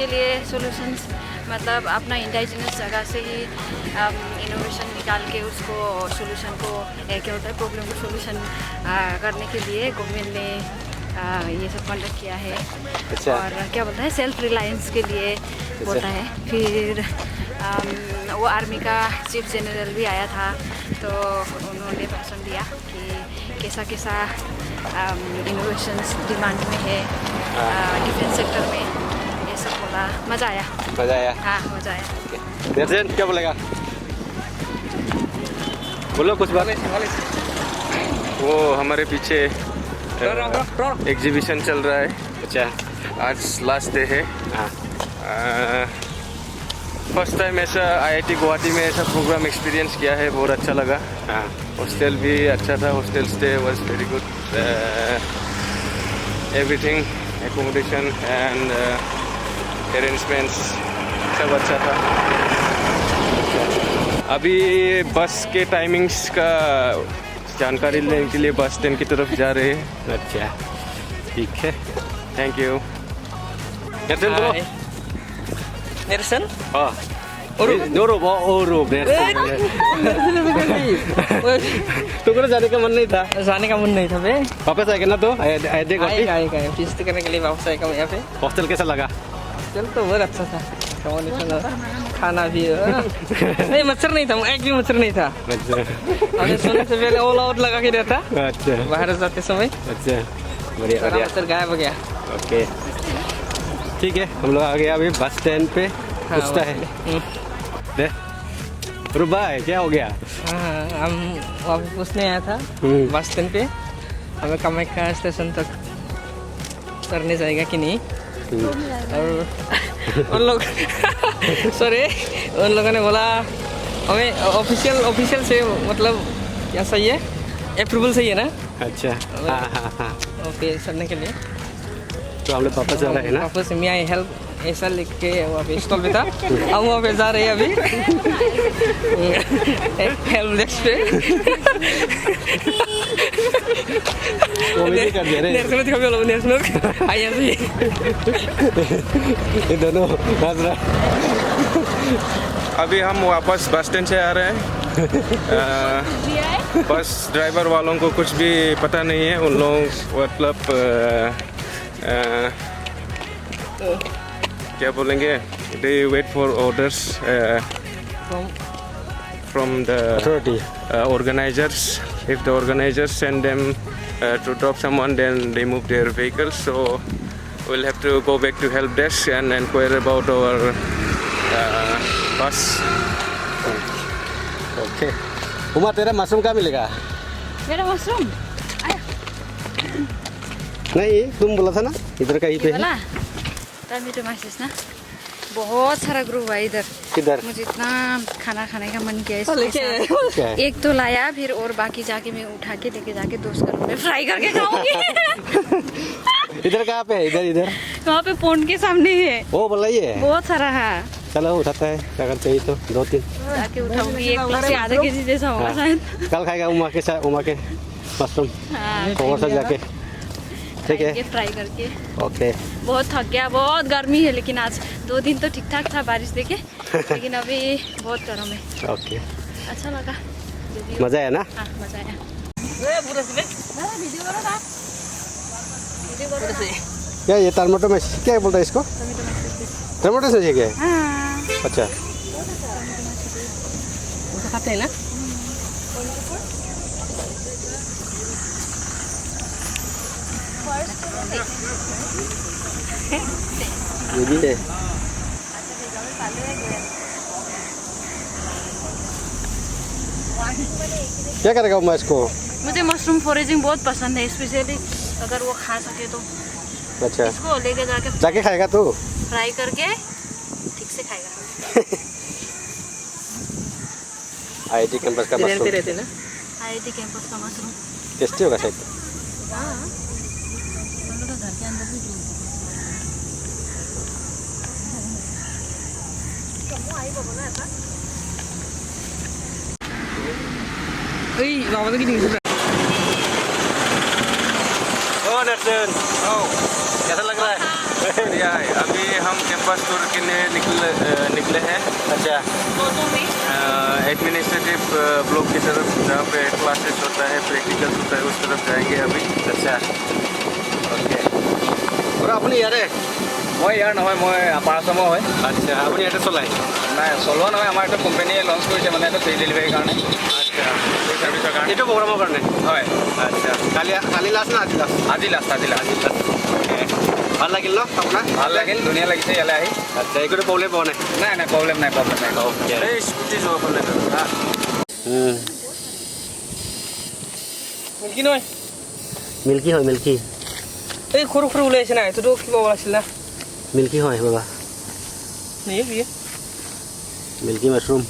उसके लिए सॉल्यूशंस मतलब अपना इंडिजिनस जगह से ही इनोवेशन निकाल के उसको सॉल्यूशन को क्या होता है प्रॉब्लम को सॉल्यूशन करने के लिए गवर्नमेंट ने ये सब कंडक्ट किया है। अच्छा। और क्या बोलता है सेल्फ रिलायंस के लिए बोलता है। फिर वो आर्मी का चीफ जनरल भी आया था तो उन्होंने भाषण दिया कि कैसा कैसा इनोवेशंस डिमांड में है डिफेंस सेक्टर में, ये सब बोला। मज़ा आया। मज़ा आया? हाँ मज़ा आया। दर्शन क्या बोलेगा? बोलो कुछ बात। वो हमारे पीछे एग्जीबिशन चल रहा है। अच्छा। आज लास्ट डे है। हाँ। फर्स्ट टाइम ऐसा IIT गुवाहाटी में ऐसा प्रोग्राम एक्सपीरियंस किया है, बहुत अच्छा लगा। हाँ। हॉस्टल भी अच्छा था, hostel stay was very good, everything accommodation and arrangements सब अच्छा था। अभी बस के टाइमिंग्स का जानकारी लेने के लिए बस स्टैंड की तरफ जा रहे हैं। अच्छा ठीक है, थैंक यू। Nerson? हाँ Nort तुमको जाने का मन नहीं था? जाने का मन नहीं था बे। वापस आएगा ना तो आएगा टेस्ट करने के लिए वापस आएगा यहाँ पे। हॉस्टल कैसा लगा? चल तो बहुत अच्छा था, खाना भी नहीं, मच्छर नहीं था, एक भी मच्छर नहीं था। हमने सोने से पहले ऑल आउट लगा के रहता। अच्छा। बाहर जाते समय। अच्छा बढ़िया बढ़िया। मच्छर गायब हो गया। ओके ठीक है, हम लोग आ गए अभी बस स्टैंड पे। पूछता है दे रुबा है क्या हो गया? हाँ हम वहाँ पे पूछने आया था बस स्टैंड पे, हमें कामाख्या स्टेशन तक उतरने जाएगा कि नहीं। और उन लोग सॉरी उन लोगों ने बोला हमें ऑफिशियल से मतलब क्या सही है, अप्रूवल सही है ना। अच्छा हाँ ओके चढ़ने के लिए तो हम लोग वापस जा रहे हैं ना। वापस में आई हेल्प ऐसा लिख के वहाँ पे स्टॉल पे था, हम वहाँ पे जा रहे हैं अभी हेल्प डेस्क पे। कॉमेडी कर दे रहे हैं। दिखा भी नेशनल आइए जी ये दोनों हंस रहा। अभी हम वापस बस स्टैंड से आ रहे हैं। बस ड्राइवर वालों को कुछ भी पता नहीं है, उन लोग मतलब क्या बोलेंगे, they wait for orders from the authority organizers. If the organizers send them to drop someone, then they move their vehicles. So we'll have to go back to help desk and inquire about our bus. Okay Uma तेरा mushroom कहाँ मिलेगा? मेरा mushroom नहीं तुम बोला था ना इधर कहीं पे है। टमेटो मैसेज ना बहुत सारा ग्रुप है इधर। किधर? मुझे इतना खाना खाने का मन किया इसके साथ। एक तो लाया, फिर और बाकी जाके मैं उठा के लेके जाके दोस्त घर में फ्राई करके खाऊंगी। इधर कहाँ पे है? इधर इधर वहाँ पे पोंड के सामने है। ओ बोला ये बहुत सारा है। चलो उठाता है, अगर चाहिए तो 2-3 जाके उठाऊंगी। 1 प्लस आधा केजी जैसा होगा शायद। कल खाएगा उमा के मशरूम और सब जाके। ठीक है फ्राई करके। ओके बहुत थक गया, बहुत गर्मी है, लेकिन आज 2 दिन तो ठीक ठाक था बारिश देखे, लेकिन अभी बहुत गर्म है। ओके अच्छा लगा, मजा आया ना? हाँ मजा आया। क्या ये टमाटो में क्या बोलता है इसको? टमाटो से क्या है? अच्छा खाते हैं ना। ये भी है। क्या करेगा उमा इसको? मुझे मशरूम फोरेजिंग बहुत पसंद है, स्पेशली अगर वो खा सके तो। अच्छा इसको लेके जाके खाएगा तो फ्राई करके ठीक से खाएगा। IIT कैंपस का मशरूम रहते ना। IIT कैंपस का मशरूम टेस्टी होगा शायद। हाँ तो घर के अंदर भी बाबा तो कितनी Oh Nerson, कैसा लग रहा है? बढ़िया है। अभी हम कैंपस टूर के लिए निकले हैं। अच्छा एडमिनिस्ट्रेटिव ब्लॉक की तरफ, जहाँ पे क्लासेस होता है, प्रैक्टिकल्स होता है, उस तरफ जाएंगे अभी। अच्छा ओके और আপুনি ইয়াৰে মই ইয়াৰ নহয়, মই আপাৰ আছামৰ হয়। আচ্ছা আপুনি ইয়াতে চলাই নাই চলোৱা নহয়, আমাৰ এটা কোম্পানীয়ে লঞ্চ কৰিছে মানে এটা ফ্ৰী ডেলিভাৰীৰ কাৰণে। আচ্ছা এই সার্ভিসের কারণে এইটো প্ৰগ্ৰামৰ কাৰণে হয় আচ্ছা কালি লাষ্ট না আজি লাষ্ট আজি লাষ্ট ভাল লাগিল ন আপোনাৰ ভাল লাগিল, ধুনীয়া লাগিছে ইয়ালৈ আহি। আচ্ছা একোটো প্ৰব্লেম পোৱা নাই নাই প্ৰব্লেম নাই ওকে এই স্কুটি যোৱা ফালে কি নহয় মিল্কি হয় মিল্কি এই সৰু সৰু ওলাইছে না, এইটোতো কিবা ওলাইছিল না মিল্কি হয় বাবা नहीं ये मिल्की मशरूम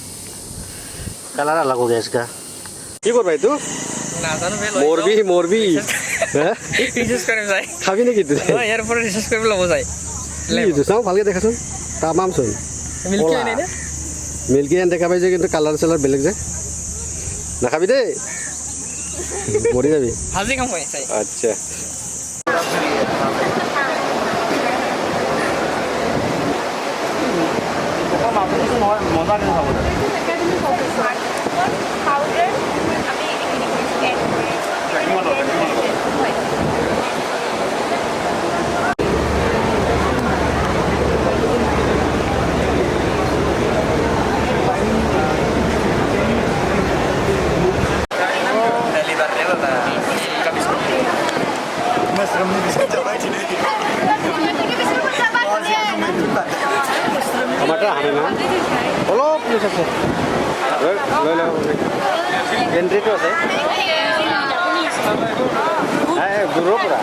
कलर अलग हो गया इसका কি করবা এইটো নাজানো বে মরবি হ্যাঁ রিসার্চ করে যাই খাবি নাকি তুই হ্যাঁ ইয়াৰ পৰা ৰিসাৰ্চ কৰিব ল'ব যাই এইটো চাও ভালকে দেখাচোন তামাম চোন মিল্কি নাই না মিল্কি এন দেখা পাইছে কিন্তু কালাৰ চেলাৰ বেলেগ যে নাখাবি দেই মৰি যাবি ভাজি খাম মই চাই আচ্ছা মজা কিন্তু খাব टमाटर हाने ना অলপ মিছ আছে লৈ লওঁ এন্ট্ৰিটো আছে দূৰৰ পৰা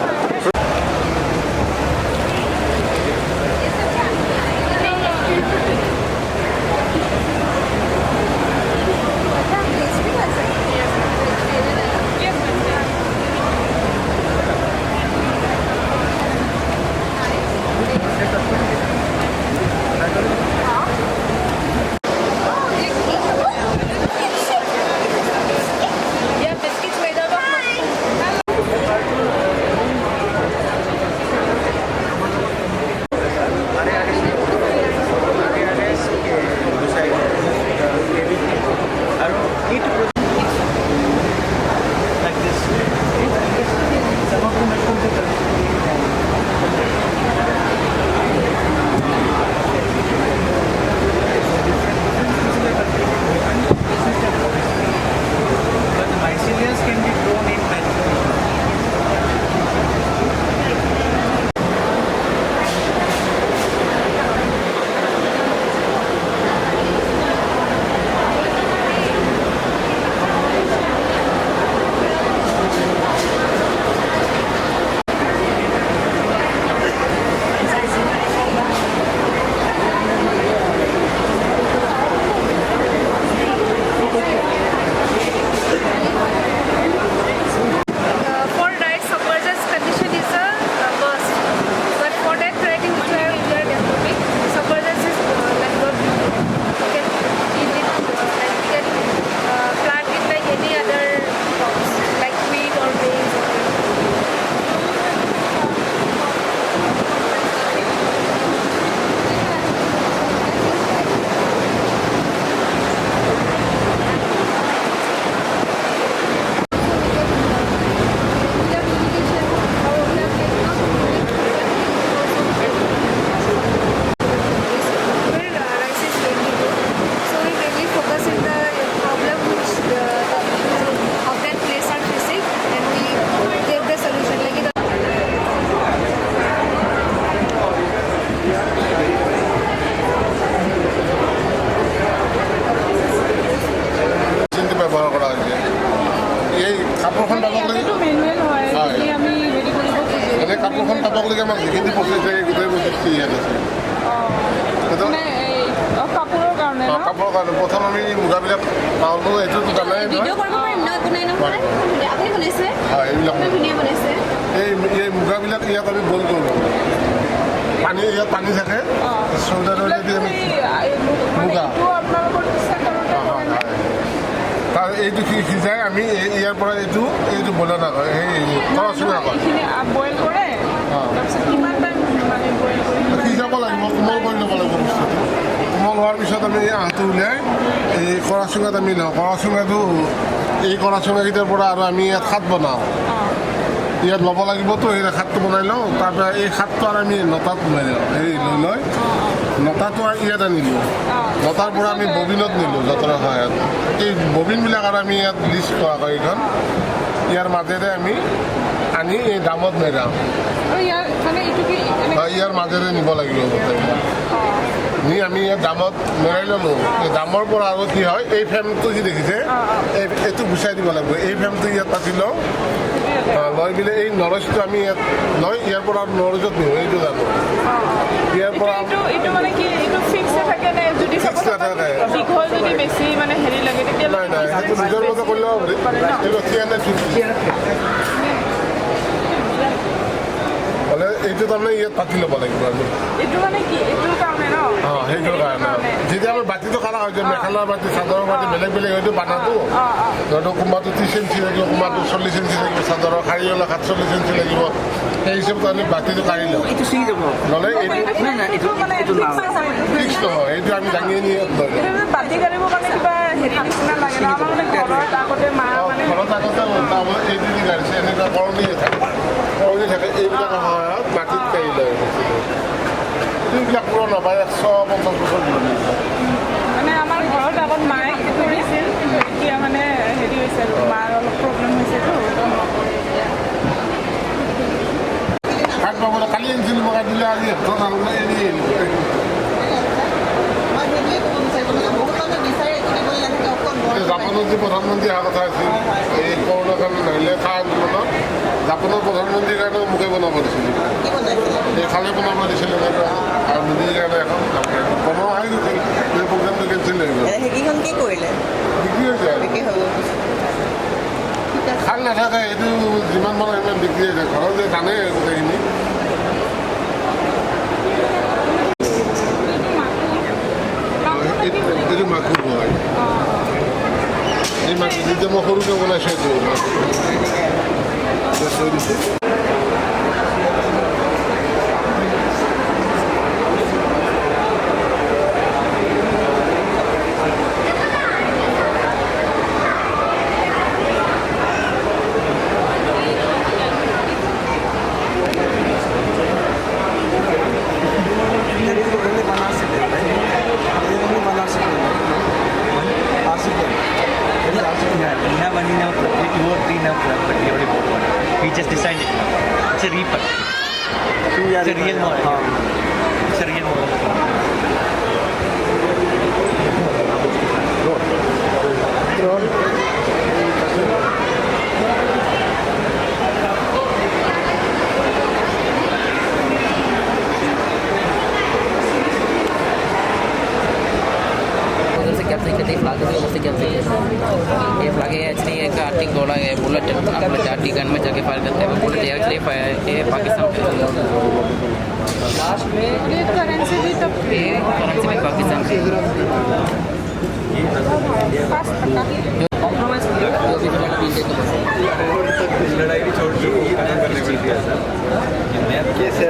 প্ৰথম আমি মুগাবিলাক পাওঁলো এইটো জানাই এই মুগাবিলাক ইয়াত আমি বইল কৰোঁ ইয়াত পানী থাকে চৌদাৰৰ যদি আমি মুগা তাৰ এইটো সিজাই আমি ইয়াৰ পৰা এইটো বনাই নাখাওঁ সেই খৰচ নাখাওঁ বইল কৰে তাৰপিছত কিমান টাইম আমি আঁহটো উলিয়াই এই কৰা চুঙাত আমি লওঁ কৰা চুঙাটো এই কৰা চুঙাকেইটাৰ পৰা আৰু আমি ইয়াত খাট বনাওঁ ইয়াত ল'ব লাগিবতো সেই খাটটো বনাই লওঁ তাৰপৰা এই খাটটো আৰু আমি নটাত লৈ লওঁ হেৰি লৈ লৈ নটাটো ইয়াত আনিলোঁ নটাৰ পৰা আমি ববিনত নিলোঁ যঁতৰৰ সহায়ত এই ববিনবিলাক আৰু আমি ইয়াত লিষ্ট কৰা হয় এইখন ইয়াৰ মাজেৰে আমি আনি এই দামত নেযাওঁ ইয়াৰ মাজেৰে নিব লাগিব নি আমি ইয়াত দামত মেৰাই ল'লোঁ এই দামৰ পৰা আৰু কি হয় এই ফ্ৰেমটো যি দেখিছে এইটো গুচাই দিব লাগিব এই ফ্ৰেমটো ইয়াত পাতি লওঁ লৈ পেলাই এই নৰজটো আমি ইয়াত লৈ ইয়াৰ পৰা আৰু নৰজত নিওঁ এইটো জানো ইয়াৰ পৰা নাই নাই সেইটো নিজৰ মতে কৰি ল'ব পাৰি এইটো তাৰমানে ইয়াত পাতি ল'ব লাগিব আমি সেইটোৰ কাৰণে যেতিয়া আমি বাতিটো খালা হয় যে মেখেলাৰ বাতি চাদৰৰ বাতি বেলেগ বেলেগ হয়তো বানাটো ধৰক কোনোবাটো 30 ইঞ্চি লাগিব কোনোবাটো 40 ইঞ্চি লাগিব চাদৰৰ শাৰী হ'লে 47 ইঞ্চি লাগিব সেই হিচাপত আমি বাতিটো কাঢ়ি লওঁ নহ'লে এইটো ফিক্স নহয় এইটো আমি দাঙি আনি ইয়াত লৈ ঘৰত আগতে এইটো দি গাড়িছে এনেকুৱা কৰণী থাকে এইবিলাকৰ সহায়ত মাটিত কাঢ়ি লয় এইবিলাক পুৰণা বা 150 বছৰ মানে আমাৰ ঘৰত আগত মায়ে সেইটো হৈছিল এতিয়া মানে হেৰি হৈছে আৰু মাৰ অলপ প্ৰব্লেম হৈছেতো কাঠ পাবলৈ কালি আনিছিলোঁ মই কাঠ দিলে আজি এৰি জাপানত যে প্ৰধানমন্ত্ৰী অহা কথা আছিল এই কৰোণাৰ কাৰণে নাহিলে খা আন্দোলনত জাপানৰ প্ৰধানমন্ত্ৰীৰ কাৰণেও মোকে বনাব দিছিলোঁ এই খালে বনাব দিছিলে আৰু মোদীৰ কাৰণে এখন বনোৱা হৈ গৈছিল এই প্ৰগ্ৰামটো কেঞ্চেল হৈ গ'ল সেইকেইখন কি কৰিলে বিক্ৰী হৈ যায় খাল নাথাকে এইটো যিমান মানে সিমান বিক্ৰী হৈ যায় ঘৰত যে জানে গোটেইখিনি এইটো মাখুৰ হয় এই মাছ যেতিয়া মই সৰুকৈ বনাইছোঁ এইটো থৈ দিছোঁ We just designed it. It's a reaper. It's a real model. It's a real model. ये फ्लैग है एक्चुअली एक आर्टिक गोला है बुलेट अपने आर्टिक गन में जाके फायर करते हैं बुलेट एक्चुअली फायर ये पाकिस्तान लास्ट में ये करेंसी भी तब करेंसी में पाकिस्तान से कॉम्प्रोमाइज किया जो भी लड़ाई भी छोड़ दी करने मिल गया सर कैसे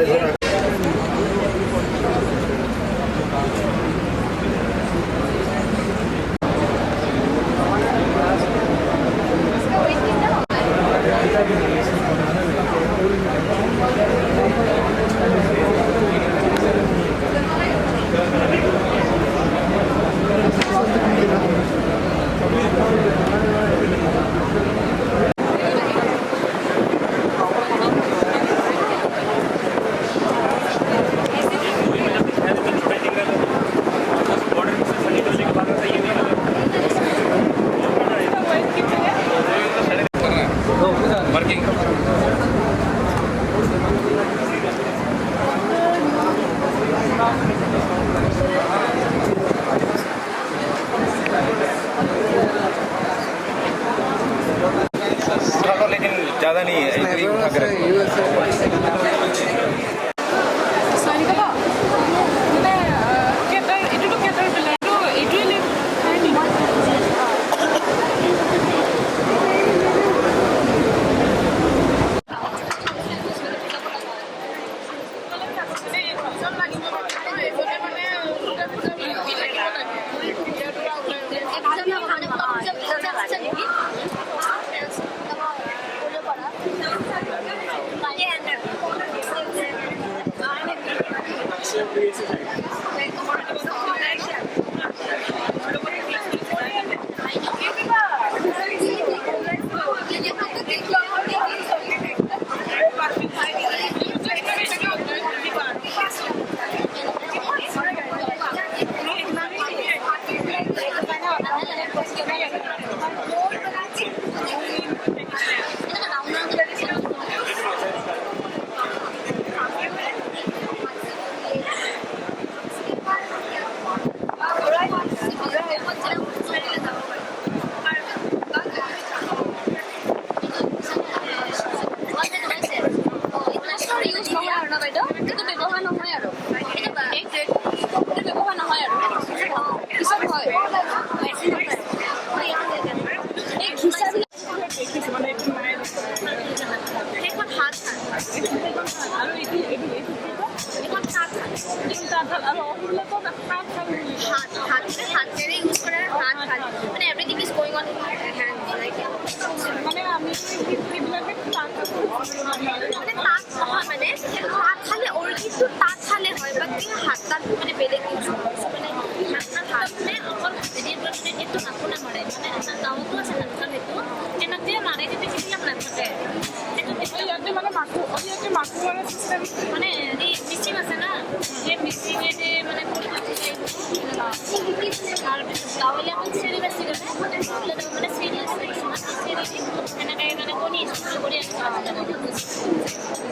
लेकिन ज़्यादा नहीं है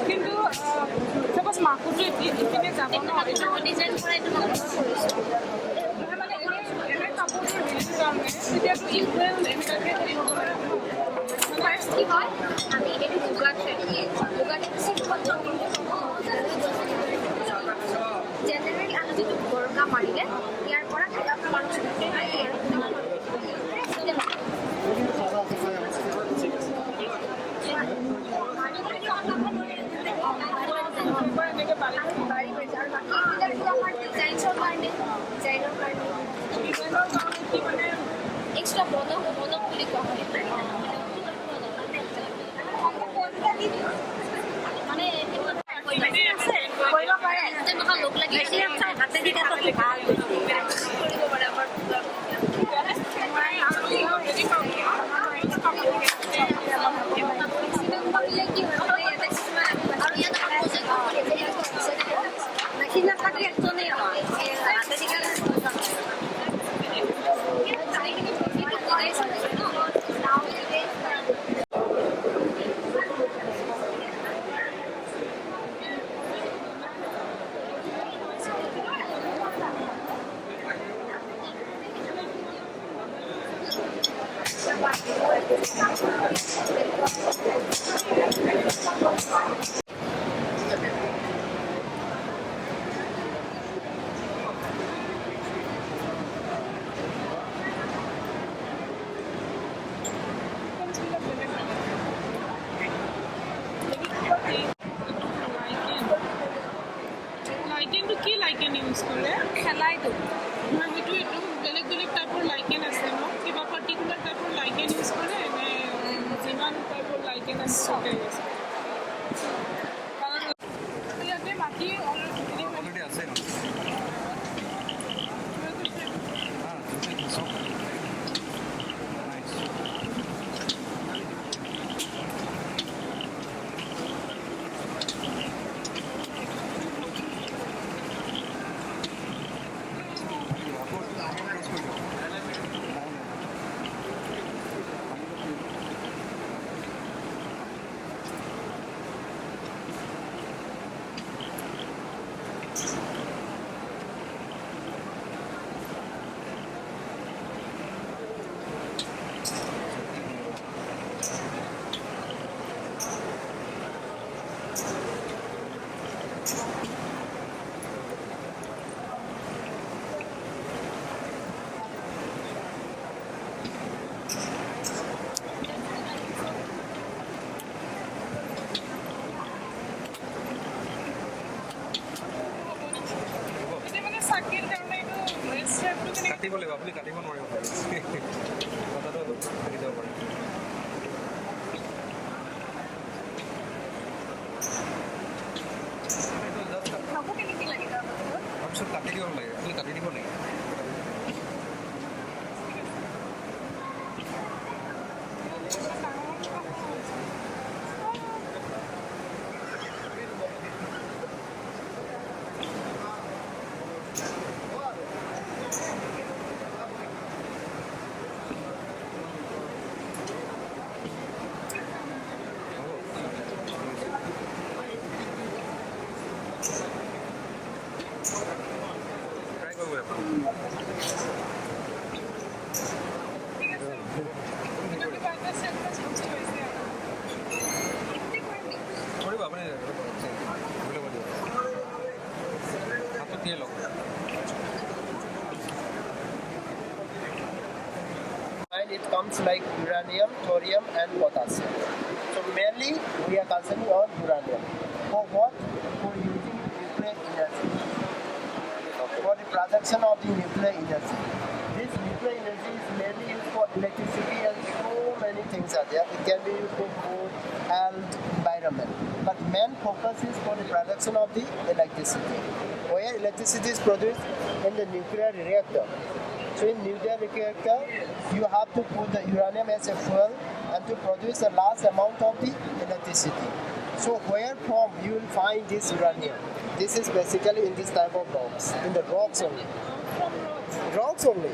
কিন্তু সাপোজ মাকুটো ইপিনে যাব নহয় ডিজাইন কৰা এইটো মানে এনে কাপোৰটো ৰিলিজ কাৰণে তেতিয়াতো ইকুৱেল এনেকুৱাকৈ কৰিব পাৰে ফাৰ্ষ্ট কি হয় আমি এইটো মুগাতে জেনেৰেলি আমি যিটো গৰকা মাৰিলে ইয়াৰ পৰা মানুহ extra mono বুলি কোৱা হয় মানে কৰিব পাৰে তেনেকুৱা লোক লাগি হাতে দি কাটতে ভাল কৰিব পাৰে আমাৰ কাটিব লাগিব আপুনি কাটিব নোৱাৰিব কথাটো থাকি যাব পাৰে খাব কেনেকৈ লাগে দিব লাগে আপুনি কাটি দিব নেকি কৰিব আপুনি হাতত দিয়ে লওক And it comes like uranium, thorium, and potassium. So mainly we are concentrating on uranium. For what? For using nuclear energy. For the production of the nuclear energy. This nuclear energy is mainly used for electricity and so many things are there. It can be used for food, health, environment. But main focus is for the production of the electricity. Where electricity is produced in the nuclear reactor. So in nuclear reactor, you have to put the uranium as a fuel and to produce a large amount of the electricity. So where from you will find this uranium? This is basically in this type of rocks, in the rocks only. Rocks only.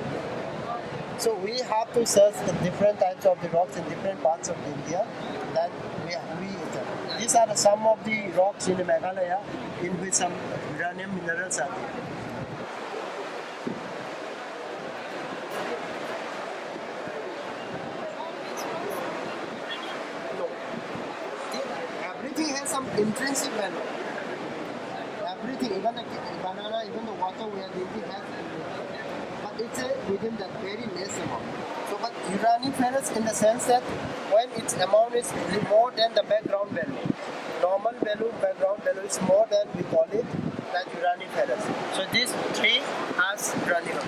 So we have to search the different types of the rocks in different parts of India. Then these are some of the rocks in Meghalaya in which some uranium minerals are there. Everything has some intrinsic value. Everything, even the banana, even the water we are drinking has, but it's within that very less amount. So, but uraniferous in the sense that when its amount is more than the background value, normal value, background value is more than we call it that uraniferous. So, these three has uranium.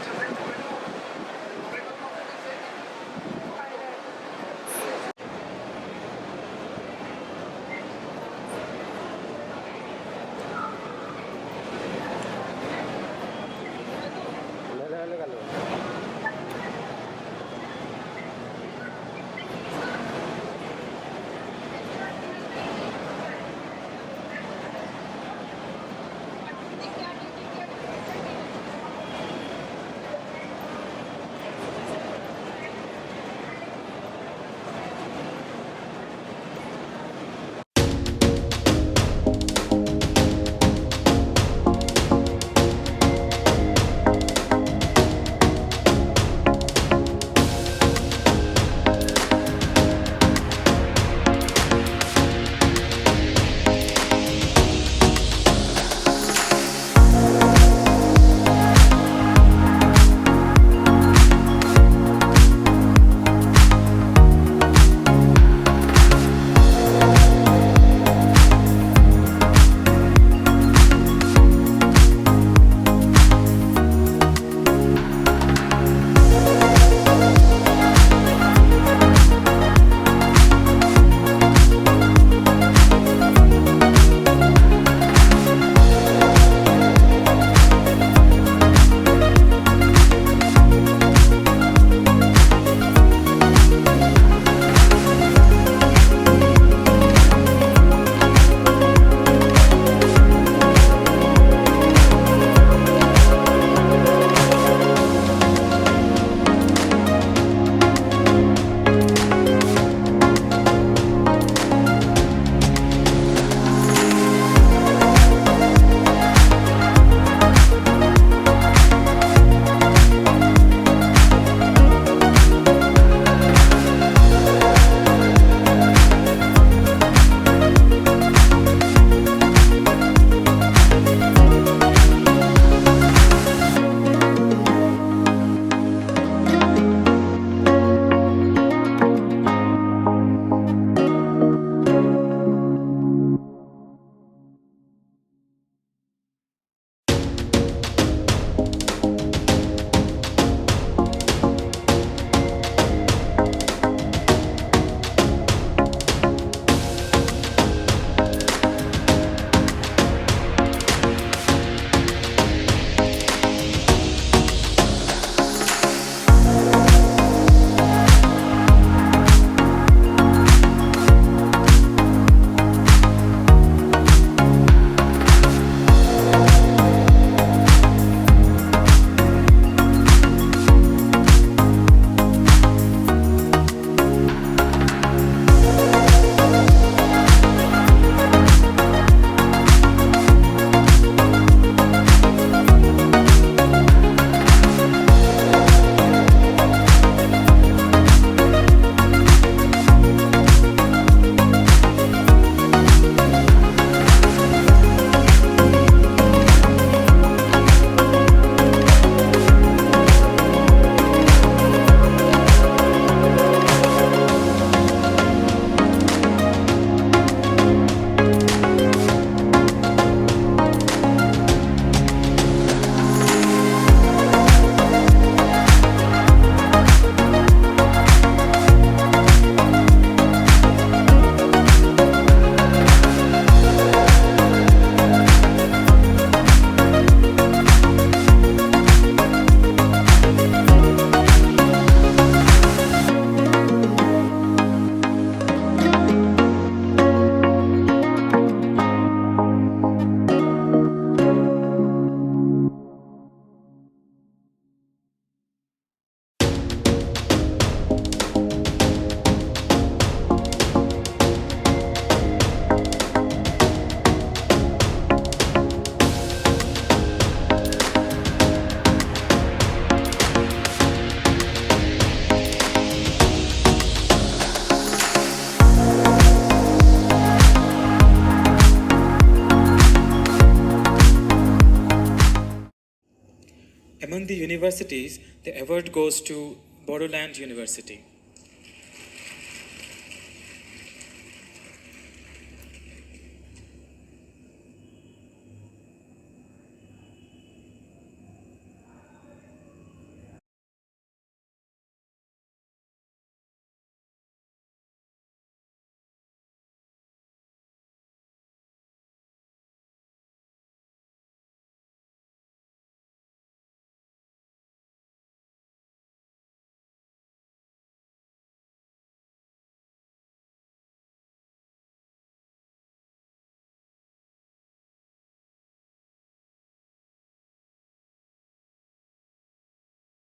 among the universities, the award goes to Bodoland University.